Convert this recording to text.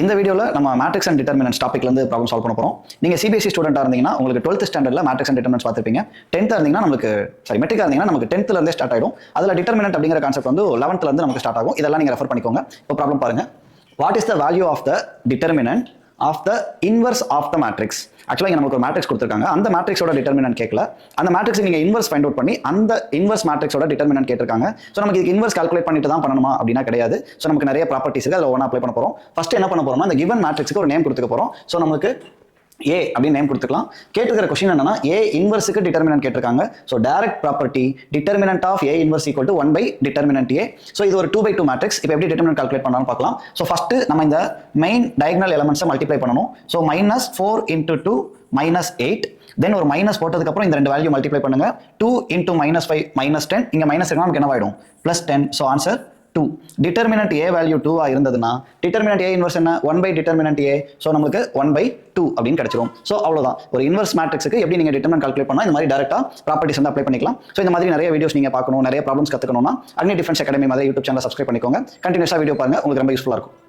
இந்த வீடியோவில் நம்ம மேட்ரிக்ஸ் அண்ட் டிட்டர்மினன்ட்ஸ் டாப்பிக்லேருந்து ப்ராப்ளம் சால்வ் பண்ண போகிறோம். நீங்கள் சிபிஎஸ்சி ஸ்டூடெண்ட்டாக இருந்தீங்கன்னா உங்களுக்கு 12th ஸ்டாண்டர்டில் மேட்ரிக்ஸ் அண்ட் டிட்டர்மினன்ட்ஸ் பார்த்துருப்பீங்க. 10th இருந்தீங்கன்னா நமக்கு மெட்ரிக்காக இருந்தீங்கன்னா நமக்கு 10th ஸ்டார்ட் ஆகிடும். அதில் டிட்டர்மினன்ட் அப்படிங்கிற கான்செப்ட் வந்து 11th நமக்கு ஸ்டார்ட் ஆகும். இதெல்லாம் நீங்கள் ரெஃபர் பண்ணிக்கோங்க. இப்போ ப்ராப்ளம் பாருங்கள். What is the value of the determinant of the inverse of the matrix? ஆக்சுவலாக இங்கே நமக்கு ஒரு மேட்ரிக்ஸ் கொடுத்துருக்காங்க. அந்த மேட்ரிக்ஸோட டிட்டர்மினன்ட் கேட்கல. அந்த மேட்ரிக்ஸ் நீங்கள் இன்வர்ஸ் ஃபைண்ட் அவுட் பண்ணி அந்த இன்வர்ஸ் மேட்ரிக்ஸோட டிட்டர்மினன்ட் கேட்டிருக்காங்க. ஸோ நமக்கு இதுக்கு இன்வர்ஸ் கால்குலேட் பண்ணிட்டு தான் பண்ணணுமா அப்படின்னா கிடையாது. ஸோ நமக்கு நிறைய ப்ராப்பர்ட்டிஸ் அதில் ஒன்றா அப்ளை பண்ண போகிறோம். ஃபர்ஸ்ட் என்ன பண்ண போகிறோம்னா அந்த கிவன் மேட்ரிக்ஸ்க்கு ஒரு நேம் கொடுத்துக்க போகிறோம். ஸோ நமக்கு ஏ அப்படின்னு நேம் கொடுத்துக்கலாம். கேட்டுக்கிற கொஸ்டின் என்னன்னா ஏ இன்வர்ஸுக்கு டிட்டர்மினன்ட் கேட்டிருக்காங்க. So direct property determinant of A inverse equal to 1 by determinant A. So இது ஒரு 2/2 மேட்ரிக்ஸ். இப்போ எப்படி டிட்டர்மினன்ட் கால்குலேட் பண்ணலாம்னு பார்க்கலாம். ஸோ ஃபர்ஸ்ட் நம்ம இந்த மெயின் டயகனல் எலமெண்ட்ஸை மல்டிப்ளை பண்ணணும். ஸோ -4 × 2 -8. தென் ஒரு மைனஸ் போட்டதுக்கு அப்புறம் இந்த ரெண்டு வேல்யூ மல்டிப்ளை பண்ணுங்க. 2 × -5 -10. இங்க மைனஸ் இருக்கா நமக்கு என்ன ஆயிடும் +10. So answer 2. Determinant A value 2 இருந்ததுன்னா டிட்டர்மினன்ட் ஏ இன்வர்ஸ் என்ன 1 by டிட்டர்மினன்ட் ஏ. ஸோ நமக்கு 1/2 அப்படின்னு கிடைச்சிரும். ஸோ அவ்வளோதான். ஒரு இன்வர்ஸ் மேட்ரிக்ஸுக்கு எப்படி நீங்கள் டிட்டர்மினன்ட் கால்குலேட் பண்ணால் இந்த மாதிரி டேரக்டா ப்ராப்பர்ட்டிஸ் வந்து அப்ளை பண்ணிக்கலாம். ஸோ இந்த மாதிரி நிறைய வீடியோஸ் நீங்கள் பார்க்கணும், நிறைய ப்ராப்ளம்ஸ் கற்றுக்கணும்னா அக்னி டிஃபென்ஸ் அகாடமி மாதிரி யூடியூப் சேனல் சப்ஸ்கிரைப் பண்ணிக்கோங்க. கண்டினியூஸாக வீடியோ பாருங்க, உங்களுக்கு ரொம்ப யூஸ்ஃபுல்லாக இருக்கும்.